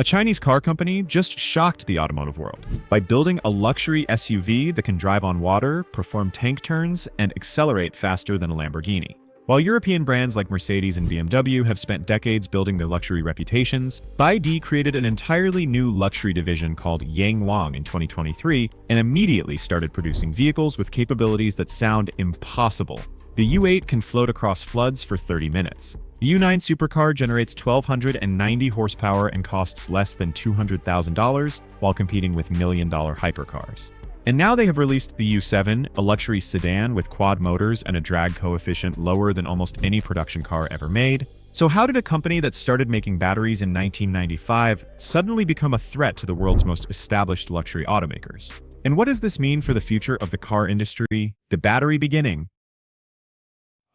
A Chinese car company just shocked the automotive world by building a luxury SUV that can drive on water, perform tank turns, and accelerate faster than a Lamborghini. While European brands like Mercedes and BMW have spent decades building their luxury reputations, BYD created an entirely new luxury division called Yangwang in 2023 and immediately started producing vehicles with capabilities that sound impossible. The U8 can float across floods for 30 minutes. The U9 supercar generates 1,290 horsepower and costs less than $200,000 while competing with million-dollar hypercars. And now they have released the U7, a luxury sedan with quad motors and a drag coefficient lower than almost any production car ever made. So how did a company that started making batteries in 1995 suddenly become a threat to the world's most established luxury automakers? And what does this mean for the future of the car industry? The battery beginning.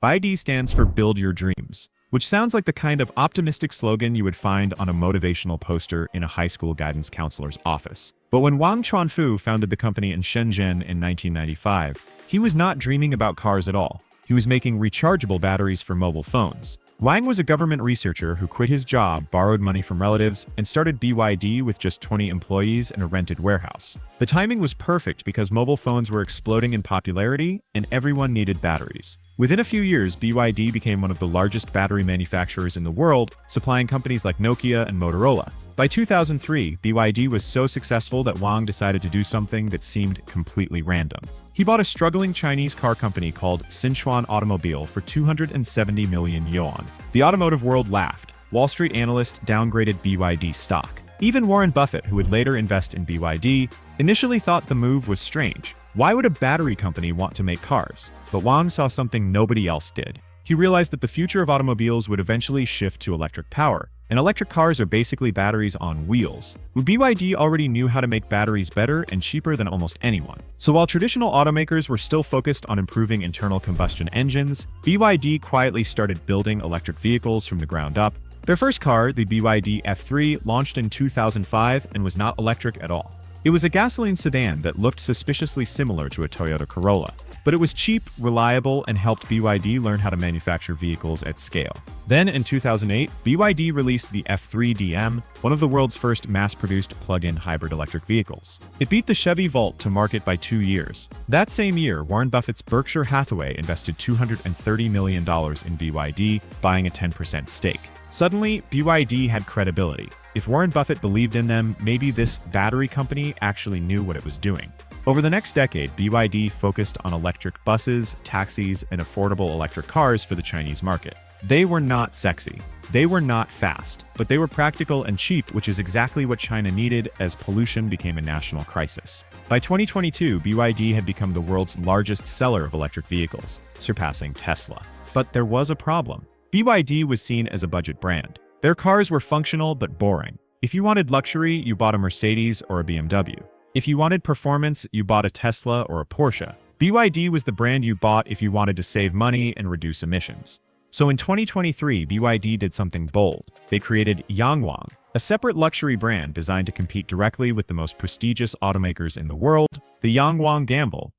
BYD stands for Build Your Dreams, which sounds like the kind of optimistic slogan you would find on a motivational poster in a high school guidance counselor's office. But when Wang Chuanfu founded the company in Shenzhen in 1995, he was not dreaming about cars at all. He was making rechargeable batteries for mobile phones. Wang was a government researcher who quit his job, borrowed money from relatives, and started BYD with just 20 employees and a rented warehouse. The timing was perfect because mobile phones were exploding in popularity and everyone needed batteries. Within a few years, BYD became one of the largest battery manufacturers in the world, supplying companies like Nokia and Motorola. By 2003, BYD was so successful that Wang decided to do something that seemed completely random. He bought a struggling Chinese car company called Sichuan Automobile for 270 million yuan. The automotive world laughed. Wall Street analysts downgraded BYD stock. Even Warren Buffett, who would later invest in BYD, initially thought the move was strange. Why would a battery company want to make cars? But Wang saw something nobody else did. He realized that the future of automobiles would eventually shift to electric power, and electric cars are basically batteries on wheels. BYD already knew how to make batteries better and cheaper than almost anyone. So while traditional automakers were still focused on improving internal combustion engines, BYD quietly started building electric vehicles from the ground up. Their first car, the BYD F3, launched in 2005 and was not electric at all. It was a gasoline sedan that looked suspiciously similar to a Toyota Corolla, but it was cheap, reliable, and helped BYD learn how to manufacture vehicles at scale. Then, in 2008, BYD released the F3 DM, one of the world's first mass-produced plug-in hybrid electric vehicles. It beat the Chevy Volt to market by 2 years. That same year, Warren Buffett's Berkshire Hathaway invested $230 million in BYD, buying a 10% stake. Suddenly, BYD had credibility. If Warren Buffett believed in them, maybe this battery company actually knew what it was doing. Over the next decade, BYD focused on electric buses, taxis, and affordable electric cars for the Chinese market. They were not sexy. They were not fast, but they were practical and cheap, which is exactly what China needed as pollution became a national crisis. By 2022, BYD had become the world's largest seller of electric vehicles, surpassing Tesla. But there was a problem. BYD was seen as a budget brand. Their cars were functional but boring. If you wanted luxury, you bought a Mercedes or a BMW. If you wanted performance, you bought a Tesla or a Porsche. BYD was the brand you bought if you wanted to save money and reduce emissions. So in 2023, BYD did something bold. They created Yangwang, a separate luxury brand designed to compete directly with the most prestigious automakers in the world, the Yangwang Gamble.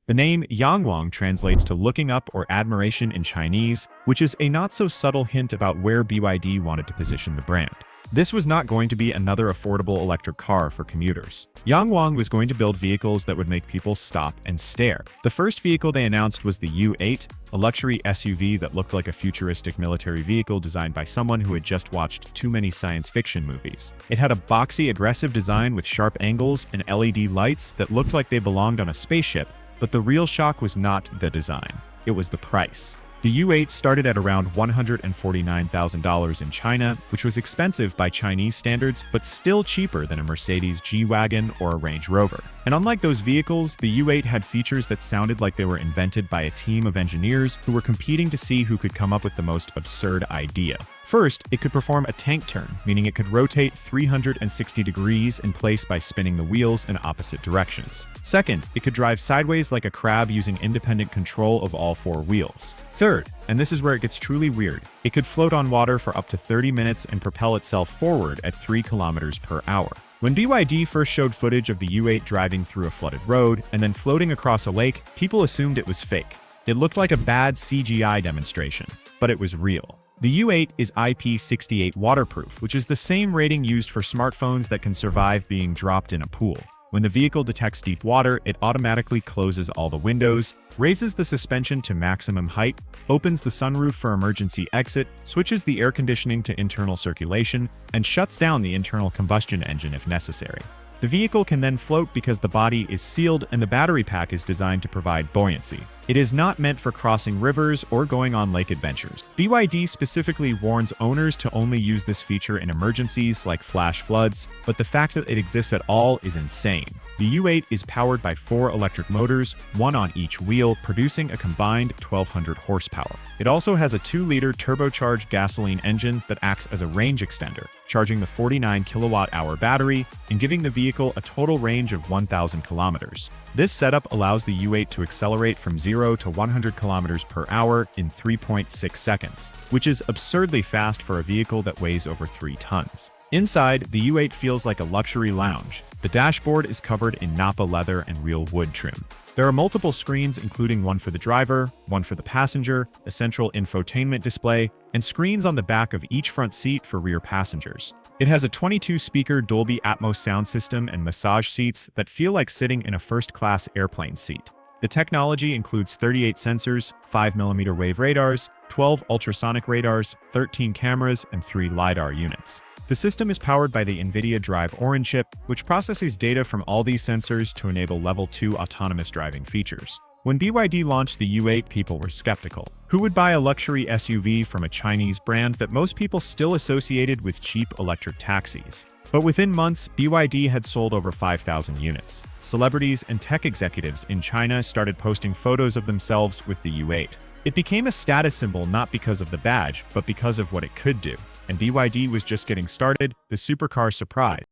The name Yangwang translates to looking up or admiration in Chinese, which is a not-so-subtle hint about where BYD wanted to position the brand. This was not going to be another affordable electric car for commuters. Yangwang was going to build vehicles that would make people stop and stare. The first vehicle they announced was the U8, a luxury SUV that looked like a futuristic military vehicle designed by someone who had just watched too many science fiction movies. It had a boxy, aggressive design with sharp angles and LED lights that looked like they belonged on a spaceship, but the real shock was not the design. It was the price. The U8 started at around $149,000 in China, which was expensive by Chinese standards, but still cheaper than a Mercedes G-Wagon or a Range Rover. And unlike those vehicles, the U8 had features that sounded like they were invented by a team of engineers who were competing to see who could come up with the most absurd idea. First, it could perform a tank turn, meaning it could rotate 360 degrees in place by spinning the wheels in opposite directions. Second, it could drive sideways like a crab using independent control of all 4 wheels. Third, and this is where it gets truly weird, it could float on water for up to 30 minutes and propel itself forward at 3 kilometers per hour. When BYD first showed footage of the U8 driving through a flooded road and then floating across a lake, people assumed it was fake. It looked like a bad CGI demonstration, but it was real. The U8 is IP68 waterproof, which is the same rating used for smartphones that can survive being dropped in a pool. When the vehicle detects deep water, it automatically closes all the windows, raises the suspension to maximum height, opens the sunroof for emergency exit, switches the air conditioning to internal circulation, and shuts down the internal combustion engine if necessary. The vehicle can then float because the body is sealed and the battery pack is designed to provide buoyancy. It is not meant for crossing rivers or going on lake adventures. BYD specifically warns owners to only use this feature in emergencies like flash floods, but the fact that it exists at all is insane. The U8 is powered by 4 electric motors, one on each wheel, producing a combined 1,200 horsepower. It also has a 2-liter turbocharged gasoline engine that acts as a range extender, charging the 49 kilowatt-hour battery and giving the vehicle a total range of 1,000 kilometers. This setup allows the U8 to accelerate from 0 to 100 kilometers per hour in 3.6 seconds, which is absurdly fast for a vehicle that weighs over 3 tons. Inside, the U8 feels like a luxury lounge. The dashboard is covered in Napa leather and real wood trim. There are multiple screens, including one for the driver, one for the passenger, a central infotainment display, and screens on the back of each front seat for rear passengers. It has a 22-speaker Dolby Atmos sound system and massage seats that feel like sitting in a first-class airplane seat. The technology includes 38 sensors, 5mm wave radars, 12 ultrasonic radars, 13 cameras, and 3 lidar units. The system is powered by the Nvidia Drive Orin chip, which processes data from all these sensors to enable Level 2 autonomous driving features. When BYD launched the U8, people were skeptical. Who would buy a luxury SUV from a Chinese brand that most people still associated with cheap electric taxis? But within months, BYD had sold over 5,000 units. Celebrities and tech executives in China started posting photos of themselves with the U8. It became a status symbol not because of the badge, but because of what it could do. And BYD was just getting started, the supercar surprise.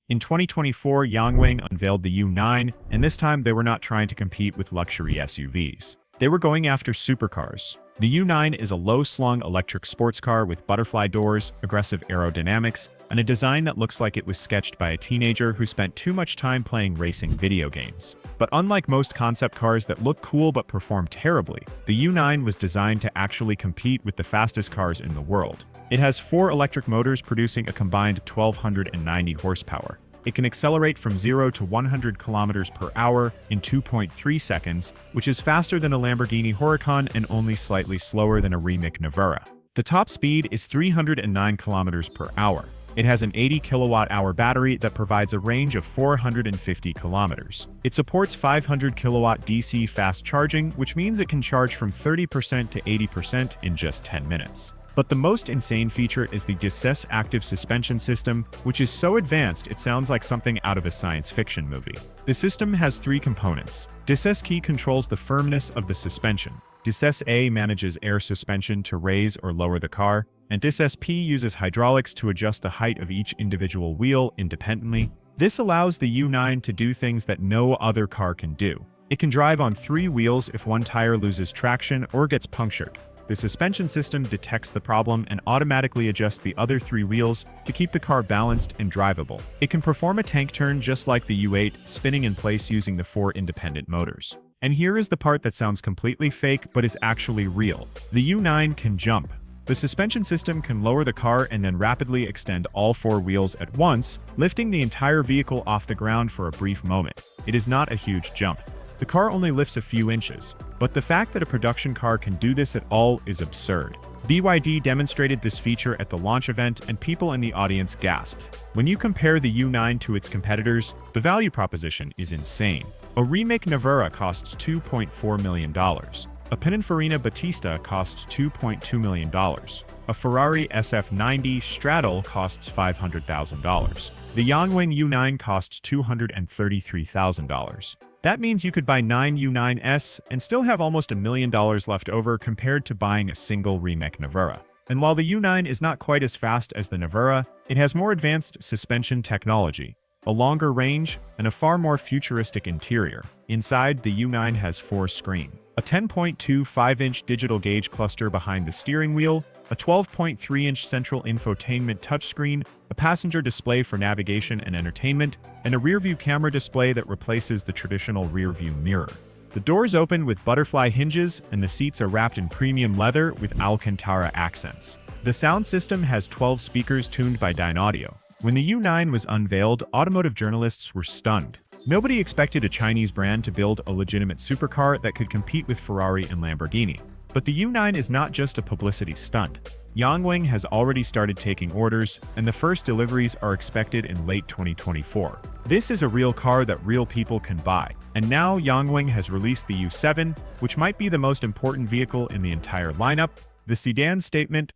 In 2024, Yangwang unveiled the U9, and this time they were not trying to compete with luxury SUVs. They were going after supercars. The U9 is a low-slung electric sports car with butterfly doors, aggressive aerodynamics, and a design that looks like it was sketched by a teenager who spent too much time playing racing video games. But unlike most concept cars that look cool but perform terribly, the U9 was designed to actually compete with the fastest cars in the world. It has 4 electric motors producing a combined 1,290 horsepower. It can accelerate from 0 to 100 kilometers per hour in 2.3 seconds, which is faster than a Lamborghini Huracan and only slightly slower than a Rimac Nevera. The top speed is 309 kilometers per hour. It has an 80 kilowatt-hour battery that provides a range of 450 kilometers. It supports 500 kilowatt DC fast charging, which means it can charge from 30% to 80% in just 10 minutes. But the most insane feature is the Disus active suspension system, which is so advanced it sounds like something out of a science fiction movie. The system has 3 components. Disus key controls the firmness of the suspension. Disus A manages air suspension to raise or lower the car, and Disus P uses hydraulics to adjust the height of each individual wheel independently. This allows the U9 to do things that no other car can do. It can drive on 3 wheels if one tire loses traction or gets punctured. The suspension system detects the problem and automatically adjusts the other 3 wheels to keep the car balanced and drivable. It can perform a tank turn just like the U8, spinning in place using the 4 independent motors. And here is the part that sounds completely fake but is actually real. The U9 can jump. The suspension system can lower the car and then rapidly extend all 4 wheels at once, lifting the entire vehicle off the ground for a brief moment. It is not a huge jump. The car only lifts a few inches, but the fact that a production car can do this at all is absurd. BYD demonstrated this feature at the launch event and people in the audience gasped. When you compare the U9 to its competitors, the value proposition is insane. A Rimac Nevera costs $2.4 million. A Pininfarina Battista costs $2.2 million. A Ferrari SF90 Straddle costs $500,000. The Yangwang U9 costs $233,000. That means you could buy 9 U9s and still have almost $1 million left over compared to buying a single Rimac Nevera. And while the U9 is not quite as fast as the Nevera, it has more advanced suspension technology, a longer range, and a far more futuristic interior. Inside, the U9 has 4 screens. A 10.25-inch digital gauge cluster behind the steering wheel, a 12.3-inch central infotainment touchscreen, a passenger display for navigation and entertainment, and a rear-view camera display that replaces the traditional rear-view mirror. The doors open with butterfly hinges, and the seats are wrapped in premium leather with Alcantara accents. The sound system has 12 speakers tuned by Dynaudio. When the U9 was unveiled, automotive journalists were stunned. Nobody expected a Chinese brand to build a legitimate supercar that could compete with Ferrari and Lamborghini. But the U9 is not just a publicity stunt. Yangwang has already started taking orders, and the first deliveries are expected in late 2024. This is a real car that real people can buy. And now Yangwang has released the U7, which might be the most important vehicle in the entire lineup. The sedan statement: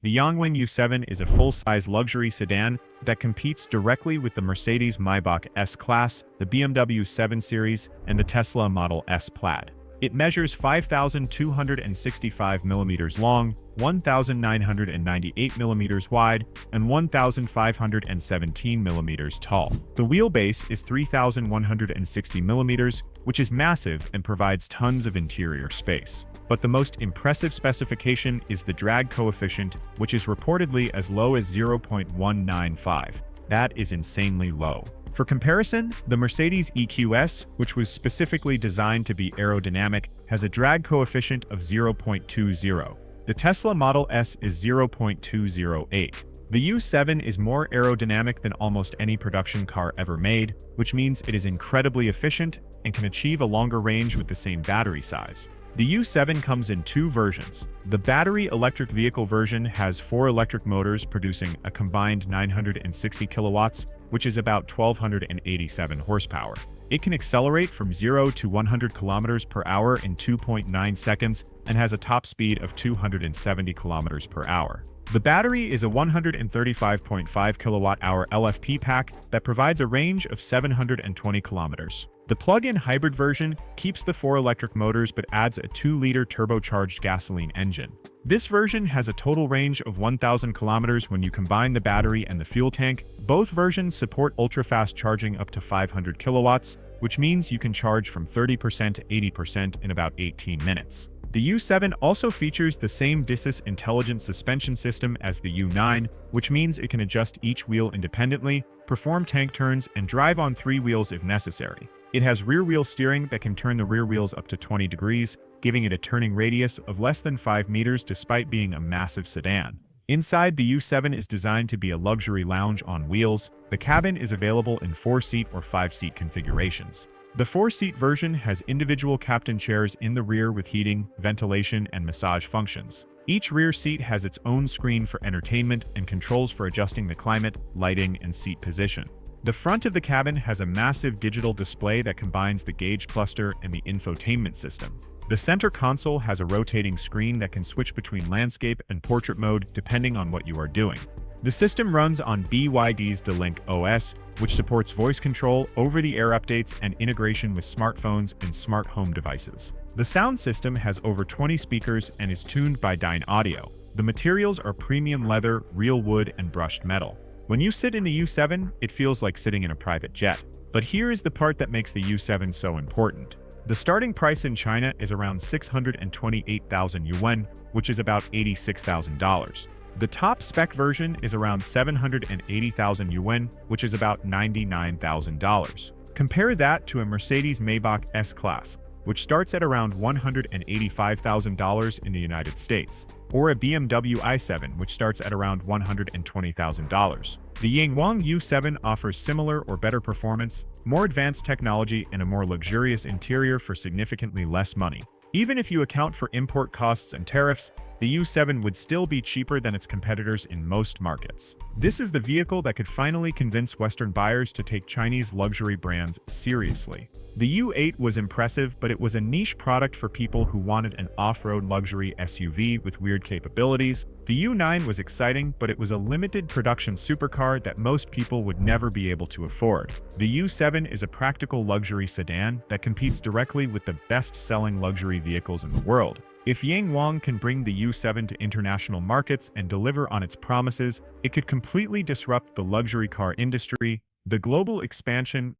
the Yangwang U7 is a full-size luxury sedan that competes directly with the Mercedes Maybach S-Class, the BMW 7 Series, and the Tesla Model S Plaid. It measures 5,265 millimeters long, 1,998 millimeters wide, and 1,517 millimeters tall. The wheelbase is 3,160 millimeters, which is massive and provides tons of interior space. But the most impressive specification is the drag coefficient, which is reportedly as low as 0.195. That is insanely low. For comparison, the Mercedes EQS, which was specifically designed to be aerodynamic, has a drag coefficient of 0.20. The Tesla Model S is 0.208. The U7 is more aerodynamic than almost any production car ever made, which means it is incredibly efficient and can achieve a longer range with the same battery size. The U7 comes in two versions. The battery electric vehicle version has 4 electric motors producing a combined 960 kilowatts, which is about 1,287 horsepower. It can accelerate from 0 to 100 kilometers per hour in 2.9 seconds and has a top speed of 270 kilometers per hour. The battery is a 135.5 kilowatt-hour LFP pack that provides a range of 720 kilometers. The plug-in hybrid version keeps the 4 electric motors but adds a 2-liter turbocharged gasoline engine. This version has a total range of 1,000 kilometers when you combine the battery and the fuel tank. Both versions support ultra-fast charging up to 500 kilowatts, which means you can charge from 30% to 80% in about 18 minutes. The U7 also features the same Disus intelligent suspension system as the U9, which means it can adjust each wheel independently, perform tank turns, and drive on 3 wheels if necessary. It has rear-wheel steering that can turn the rear wheels up to 20 degrees, giving it a turning radius of less than 5 meters despite being a massive sedan. Inside, the U7 is designed to be a luxury lounge on wheels. The cabin is available in 4-seat or 5-seat configurations. The 4-seat version has individual captain chairs in the rear with heating, ventilation, and massage functions. Each rear seat has its own screen for entertainment and controls for adjusting the climate, lighting, and seat position. The front of the cabin has a massive digital display that combines the gauge cluster and the infotainment system. The center console has a rotating screen that can switch between landscape and portrait mode depending on what you are doing. The system runs on BYD's D-Link OS, which supports voice control, over-the-air updates, and integration with smartphones and smart home devices. The sound system has over 20 speakers and is tuned by Dynaudio. The materials are premium leather, real wood, and brushed metal. When you sit in the U7, it feels like sitting in a private jet. But here is the part that makes the U7 so important. The starting price in China is around 628,000 yuan, which is about $86,000. The top spec version is around 780,000 yuan, which is about $99,000. Compare that to a Mercedes Maybach S-Class, which starts at around $185,000 in the United States, or a BMW i7, which starts at around $120,000. The Yangwang U7 offers similar or better performance, more advanced technology, and a more luxurious interior for significantly less money. Even if you account for import costs and tariffs, the U7 would still be cheaper than its competitors in most markets. This is the vehicle that could finally convince Western buyers to take Chinese luxury brands seriously. The U8 was impressive, but it was a niche product for people who wanted an off-road luxury SUV with weird capabilities. The U9 was exciting, but it was a limited production supercar that most people would never be able to afford. The U7 is a practical luxury sedan that competes directly with the best-selling luxury vehicles in the world. If Yangwang can bring the U7 to international markets and deliver on its promises, it could completely disrupt the luxury car industry. The global expansion.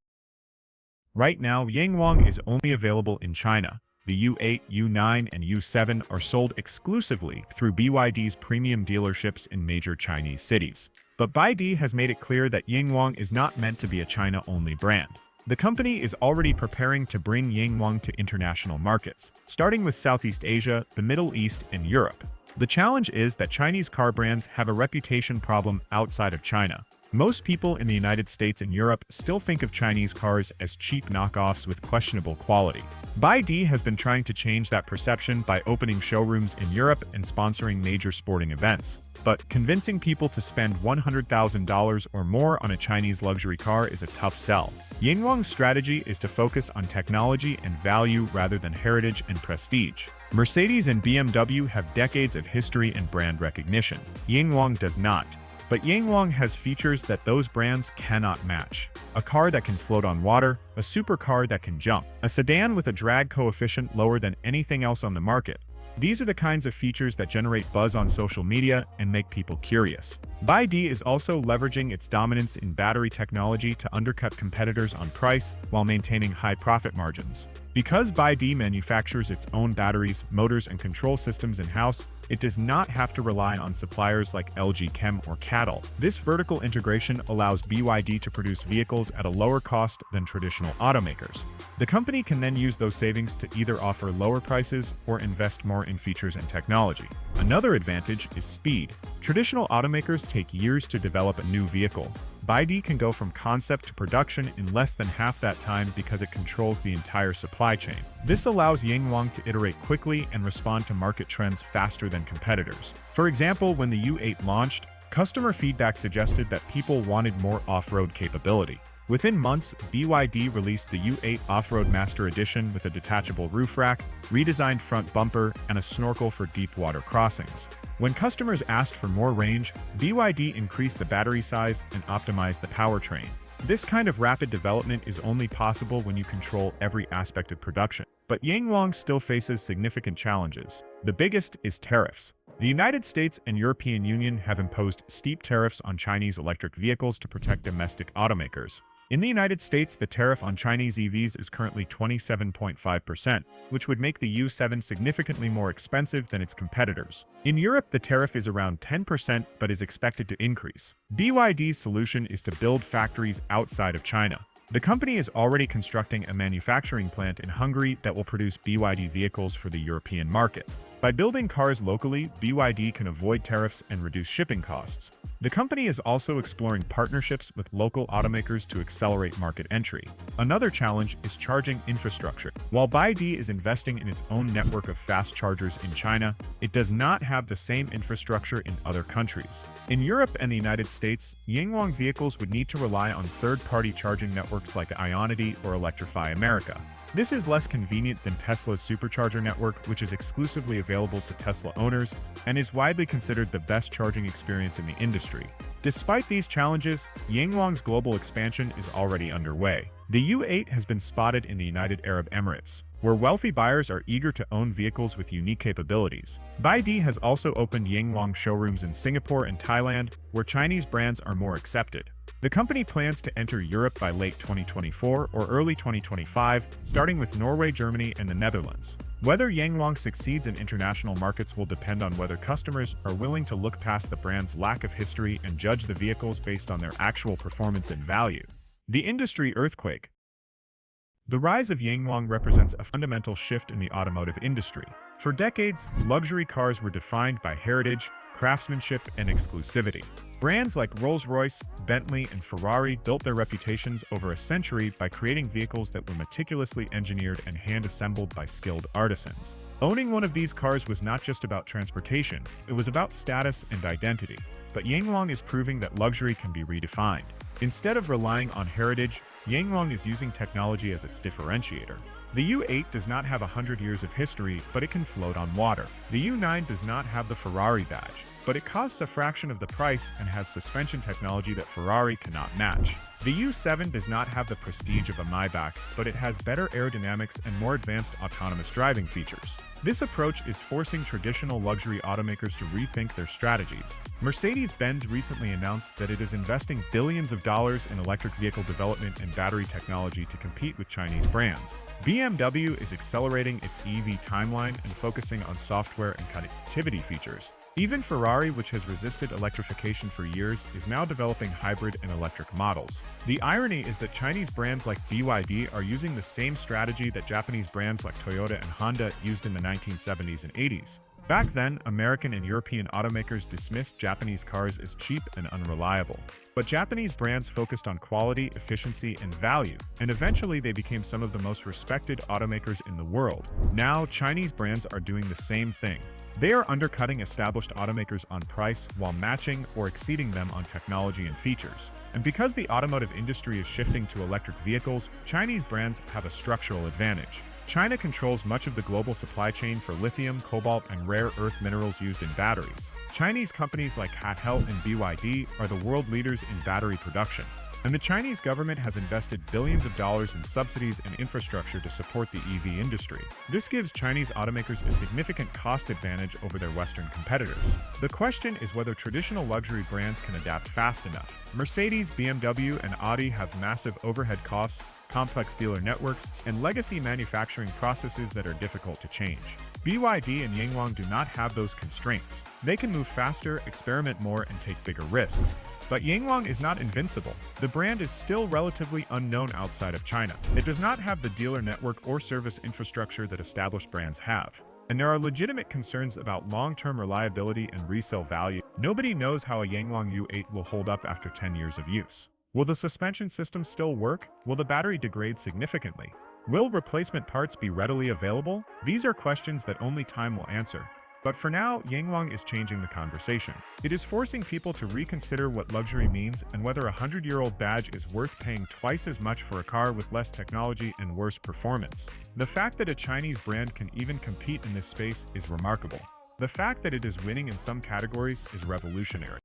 Right now, Yangwang is only available in China. The U8, U9, and U7 are sold exclusively through BYD's premium dealerships in major Chinese cities. But BYD has made it clear that Yangwang is not meant to be a China-only brand. The company is already preparing to bring Yangwang to international markets, starting with Southeast Asia, the Middle East, and Europe. The challenge is that Chinese car brands have a reputation problem outside of China. Most people in the United States and Europe still think of Chinese cars as cheap knockoffs with questionable quality. BYD has been trying to change that perception by opening showrooms in Europe and sponsoring major sporting events. But convincing people to spend $100,000 or more on a Chinese luxury car is a tough sell. Yangwang's strategy is to focus on technology and value rather than heritage and prestige. Mercedes and BMW have decades of history and brand recognition. Yangwang does not. But Yangwang has features that those brands cannot match. A car that can float on water, a supercar that can jump, a sedan with a drag coefficient lower than anything else on the market. These are the kinds of features that generate buzz on social media and make people curious. BYD is also leveraging its dominance in battery technology to undercut competitors on price while maintaining high profit margins. Because BYD manufactures its own batteries, motors, and control systems in-house, it does not have to rely on suppliers like LG Chem or CATL. This vertical integration allows BYD to produce vehicles at a lower cost than traditional automakers. The company can then use those savings to either offer lower prices or invest more in features and technology. Another advantage is speed. Traditional automakers take years to develop a new vehicle. BYD can go from concept to production in less than half that time because it controls the entire supply chain. This allows Yangwang to iterate quickly and respond to market trends faster than competitors. For example, when the U8 launched, customer feedback suggested that people wanted more off-road capability. Within months, BYD released the U8 Off-Road Master Edition with a detachable roof rack, redesigned front bumper, and a snorkel for deep water crossings. When customers asked for more range, BYD increased the battery size and optimized the powertrain. This kind of rapid development is only possible when you control every aspect of production. But Yangwang still faces significant challenges. The biggest is tariffs. The United States and European Union have imposed steep tariffs on Chinese electric vehicles to protect domestic automakers. In the United States, the tariff on Chinese EVs is currently 27.5%, which would make the U7 significantly more expensive than its competitors. In Europe, the tariff is around 10% but is expected to increase. BYD's solution is to build factories outside of China. The company is already constructing a manufacturing plant in Hungary that will produce BYD vehicles for the European market. By building cars locally, BYD can avoid tariffs and reduce shipping costs. The company is also exploring partnerships with local automakers to accelerate market entry. Another challenge is charging infrastructure. While BYD is investing in its own network of fast chargers in China, it does not have the same infrastructure in other countries. In Europe and the United States, Yangwang vehicles would need to rely on third-party charging networks like Ionity or Electrify America. This is less convenient than Tesla's supercharger network, which is exclusively available to Tesla owners and is widely considered the best charging experience in the industry. Despite these challenges, Yangwang's global expansion is already underway. The U8 has been spotted in the United Arab Emirates, where wealthy buyers are eager to own vehicles with unique capabilities. BYD has also opened Yangwang showrooms in Singapore and Thailand, where Chinese brands are more accepted. The company plans to enter Europe by late 2024 or early 2025, starting with Norway, Germany, and the Netherlands. Whether Yangwang succeeds in international markets will depend on whether customers are willing to look past the brand's lack of history and judge the vehicles based on their actual performance and value. The industry earthquake. The rise of Yangwang represents a fundamental shift in the automotive industry. For decades, luxury cars were defined by heritage, craftsmanship, and exclusivity. Brands like Rolls-Royce, Bentley, and Ferrari built their reputations over a century by creating vehicles that were meticulously engineered and hand-assembled by skilled artisans. Owning one of these cars was not just about transportation, it was about status and identity. But Yangwang is proving that luxury can be redefined. Instead of relying on heritage, Yangwang is using technology as its differentiator. The U8 does not have 100 years of history, but it can float on water. The U9 does not have the Ferrari badge, but it costs a fraction of the price and has suspension technology that Ferrari cannot match. The U7 does not have the prestige of a Maybach, but it has better aerodynamics and more advanced autonomous driving features. This approach is forcing traditional luxury automakers to rethink their strategies. Mercedes-Benz recently announced that it is investing billions of dollars in electric vehicle development and battery technology to compete with Chinese brands. BMW is accelerating its EV timeline and focusing on software and connectivity features. Even Ferrari, which has resisted electrification for years, is now developing hybrid and electric models. The irony is that Chinese brands like BYD are using the same strategy that Japanese brands like Toyota and Honda used in the 1970s and 80s. Back then, American and European automakers dismissed Japanese cars as cheap and unreliable. But Japanese brands focused on quality, efficiency, and value, and eventually they became some of the most respected automakers in the world. Now, Chinese brands are doing the same thing. They are undercutting established automakers on price while matching or exceeding them on technology and features. And because the automotive industry is shifting to electric vehicles, Chinese brands have a structural advantage. China controls much of the global supply chain for lithium, cobalt, and rare earth minerals used in batteries. Chinese companies like CATL and BYD are the world leaders in battery production. And the Chinese government has invested billions of dollars in subsidies and infrastructure to support the EV industry. This gives Chinese automakers a significant cost advantage over their Western competitors. The question is whether traditional luxury brands can adapt fast enough. Mercedes, BMW, and Audi have massive overhead costs, complex dealer networks, and legacy manufacturing processes that are difficult to change. BYD and Yangwang do not have those constraints. They can move faster, experiment more, and take bigger risks. But Yangwang is not invincible. The brand is still relatively unknown outside of China. It does not have the dealer network or service infrastructure that established brands have. And there are legitimate concerns about long-term reliability and resale value. Nobody knows how a Yangwang U8 will hold up after 10 years of use. Will the suspension system still work? Will the battery degrade significantly? Will replacement parts be readily available? These are questions that only time will answer. But for now, Yangwang is changing the conversation. It is forcing people to reconsider what luxury means and whether a 100-year-old badge is worth paying twice as much for a car with less technology and worse performance. The fact that a Chinese brand can even compete in this space is remarkable. The fact that it is winning in some categories is revolutionary.